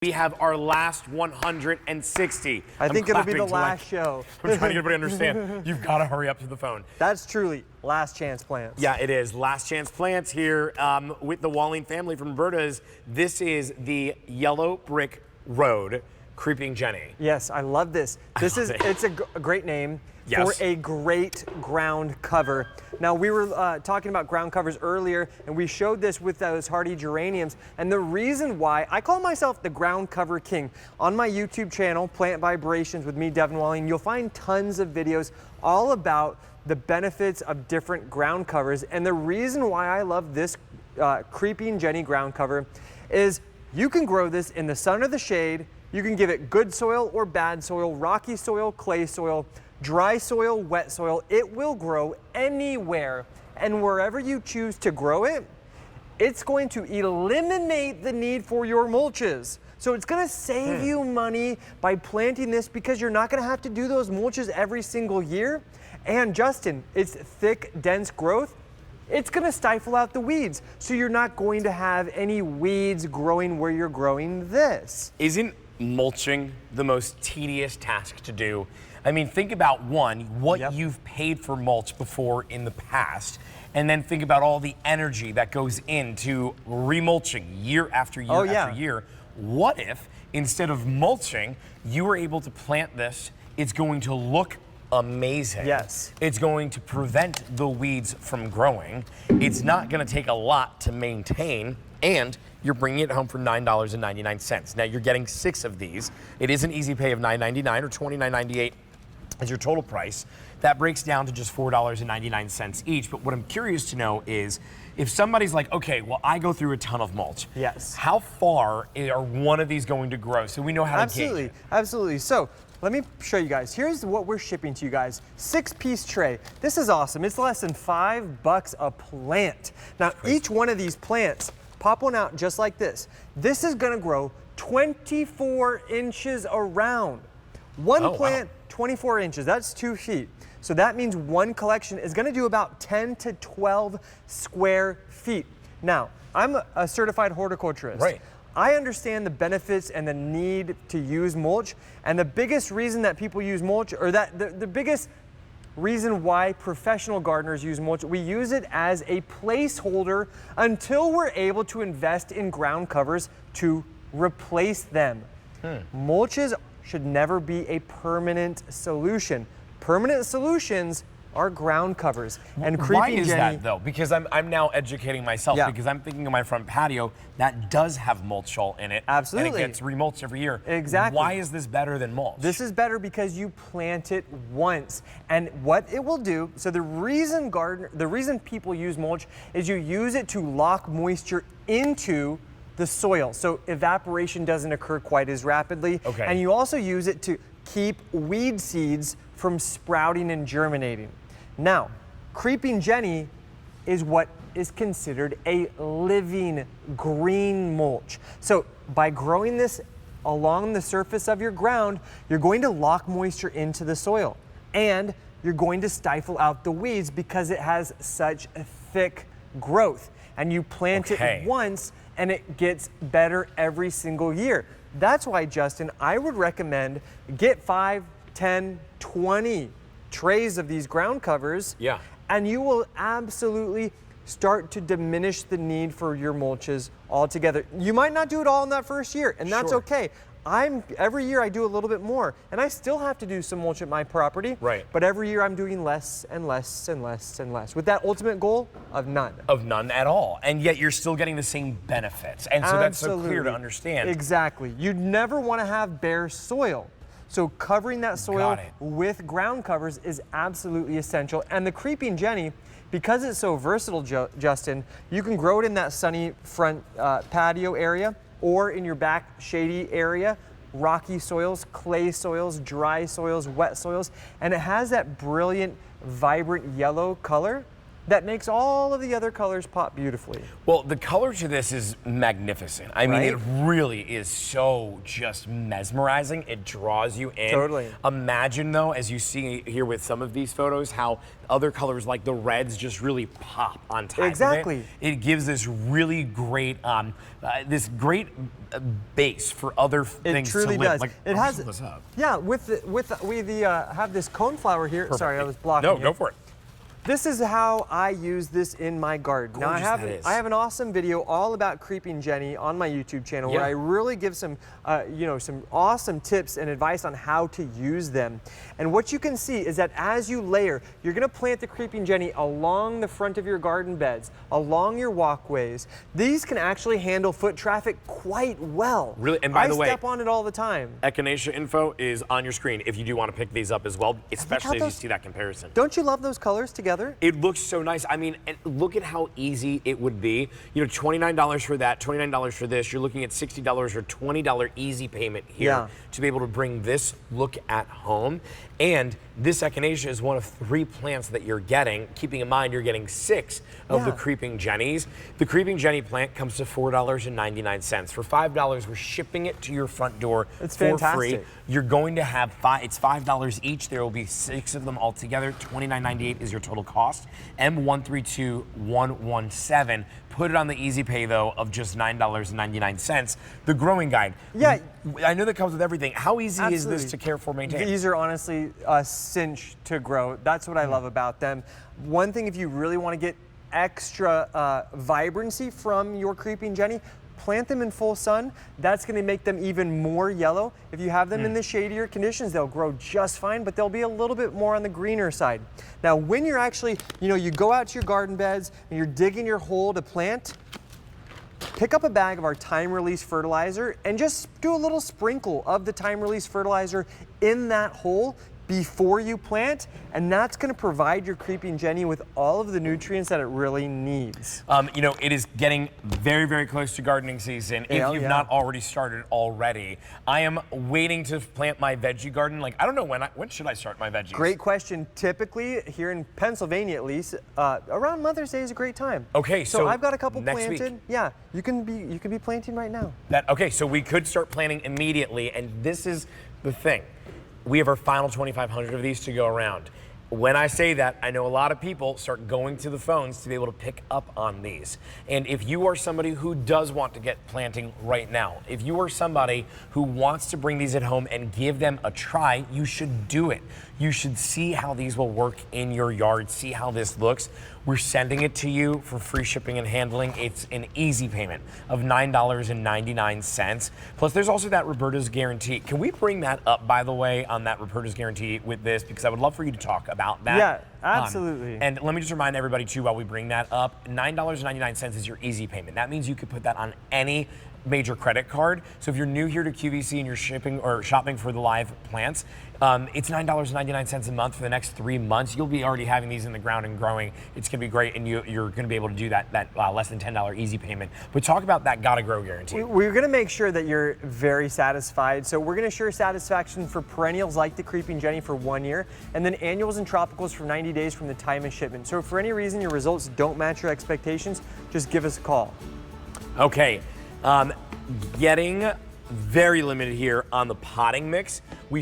We have our last 160. I think it'll be the clapping last show. I'm trying to get everybody to understand. You've got to hurry up to the phone. That's truly last chance plants. Yeah, it is. Last chance plants here with the Walling family from Roberta's. This is the Yellow Brick Road Creeping Jenny. Yes, I love this. It's a great name. Yes. For a great ground cover. Now, we were talking about ground covers earlier, and we showed this with those hardy geraniums. And the reason why, I call myself the ground cover king. On my YouTube channel, Plant Vibrations with me, Devin Walling, you'll find tons of videos all about the benefits of different ground covers. And the reason why I love this Creeping Jenny ground cover is you can grow this in the sun or the shade. You can give it good soil or bad soil, rocky soil, clay soil, dry soil, wet soil. It will grow anywhere, and wherever you choose to grow it, it's going to eliminate the need for your mulches. So it's going to save you money by planting this because you're not going to have to do those mulches every single year. And Justin, it's thick, dense growth. It's going to stifle out the weeds, so you're not going to have any weeds growing where you're growing this. Isn't mulching the most tedious task to do? I mean, think about what you've paid for mulch before in the past, and then think about all the energy that goes into remulching year after year after year. What if, instead of mulching, you were able to plant this? It's going to look amazing. Yes. It's going to prevent the weeds from growing. It's not going to take a lot to maintain, and you're bringing it home for $9.99. Now, you're getting 6 of these. It is an easy pay of $9.99 or $29.98 as your total price. That breaks down to just $4.99 each. But what I'm curious to know is, if somebody's like, okay, well, I go through a ton of mulch. Yes. How far are one of these going to grow so we know how to gauge it? Absolutely. So let me show you guys. Here's what we're shipping to you guys. 6-piece tray. This is awesome. It's less than $5 a plant. Now, each one of these plants, pop one out just like this. This is gonna grow 24 inches around. One plant, 24 inches, that's 2 feet. So that means one collection is gonna do about 10 to 12 square feet. Now, I'm a certified horticulturist. Right. I understand the benefits and the need to use mulch, and the biggest reason that people use mulch, or that the biggest reason why professional gardeners use mulch, we use it as a placeholder until we're able to invest in ground covers to replace them. Mulches should never be a permanent solution. Permanent solutions are ground covers. And why is that though? Because I'm now educating myself, because I'm thinking of my front patio that does have mulch all in it. Absolutely. And it gets remulched every year. Exactly. Why is this better than mulch? This is better because you plant it once. And what it will do, so the reason people use mulch is you use it to lock moisture into the soil, so evaporation doesn't occur quite as rapidly. Okay. And you also use it to keep weed seeds from sprouting and germinating. Now, Creeping Jenny is what is considered a living green mulch. So by growing this along the surface of your ground, you're going to lock moisture into the soil, and you're going to stifle out the weeds because it has such a thick growth. And you plant it once, and it gets better every single year. That's why, Justin, I would recommend get 5, 10, 20 trays of these ground covers, and you will absolutely start to diminish the need for your mulches altogether. You might not do it all in that first year, and that's okay. Every year I do a little bit more, and I still have to do some mulch at my property. Right. But every year I'm doing less and less and less and less, with that ultimate goal of none. Of none at all, and yet you're still getting the same benefits, and so that's so clear to understand. Exactly. You'd never want to have bare soil. So covering that soil with ground covers is absolutely essential. And the Creeping Jenny, because it's so versatile, Justin, you can grow it in that sunny front patio area, or in your back shady area, rocky soils, clay soils, dry soils, wet soils, and it has that brilliant, vibrant yellow color that makes all of the other colors pop beautifully. Well, the color to this is magnificent. I mean, Right? it really is so just mesmerizing. It draws you in. Totally. Imagine, though, as you see here with some of these photos, how other colors like the reds just really pop on top Exactly. of it. It gives this really great, base for other things It truly to live. does. Like, It I'll has, pull this up. yeah. We have this coneflower here. Perfect. Sorry, I was blocking. No, it. go for it. This is how I use this in my garden. Now Gorgeous that is. I have an awesome video all about creeping Jenny on my YouTube channel where Yeah. I really give some, some awesome tips and advice on how to use them. And what you can see is that as you layer, you're gonna plant the creeping Jenny along the front of your garden beds, along your walkways. These can actually handle foot traffic quite well. Really, and by the way, I step on it all the time. Echinacea info is on your screen if you do want to pick these up as well, especially as you see that comparison. Don't you love those colors together? It looks so nice. I mean, and look at how easy it would be. You know, $29 for that, $29 for this. You're looking at $60 or $20 easy payment here Yeah. to be able to bring this look at home. And this echinacea is one of 3 plants that you're getting, keeping in mind you're getting 6 of the Yeah. creeping jennies. The creeping jenny plant comes to $4.99. For $5, we're shipping it to your front door It's for free. fantastic. You're going to have it's $5 each. There will be 6 of them all together. $29.98 is your total cost. M132117. Put it on the easy pay though of just $9.99. The growing guide. Yeah. I know that comes with everything. How easy is Absolutely. this to care for, maintain? These are honestly a cinch to grow. That's what I love about them. One thing, if you really want to get extra vibrancy from your creeping Jenny, plant them in full sun. That's going to make them even more yellow. If you have them in the shadier conditions, they'll grow just fine, but they'll be a little bit more on the greener side. Now, when you're actually, you go out to your garden beds and you're digging your hole to plant, pick up a bag of our time-release fertilizer and just do a little sprinkle of the time-release fertilizer in that hole before you plant, and that's going to provide your creeping Jenny with all of the nutrients that it really needs. It is getting very, very close to gardening season. If you've not already started already, I am waiting to plant my veggie garden. Like, I don't know when should I start my veggies? Great question. Typically, here in Pennsylvania at least, around Mother's Day is a great time. Okay, so I've got a couple next planted. week. Yeah, you can be planting right now. Okay, so we could start planting immediately, and this is the thing. We have our final 2,500 of these to go around. When I say that, I know a lot of people start going to the phones to be able to pick up on these. And if you are somebody who does want to get planting right now, if you are somebody who wants to bring these at home and give them a try, you should do it. You should see how these will work in your yard, see how this looks. We're sending it to you for free shipping and handling. It's an easy payment of $9.99. Plus, there's also that Roberta's guarantee. Can we bring that up, by the way, on that Roberta's guarantee with this? Because I would love for you to talk about that. Yeah, absolutely. And let me just remind everybody, too, while we bring that up, $9.99 is your easy payment. That means you could put that on any major credit card. So if you're new here to QVC and you're shipping or shopping for the live plants, it's $9.99 a month for the next 3 months. You'll be already having these in the ground and growing. It's gonna be great, and you're gonna be able to do that less than $10 easy payment. But talk about that Gotta Grow guarantee. We're gonna make sure that you're very satisfied. So we're gonna assure satisfaction for perennials like the creeping Jenny for 1 year, and then annuals and tropicals for 90 days from the time of shipment. So if for any reason your results don't match your expectations, just give us a call. Okay, getting very limited here on the potting mix. We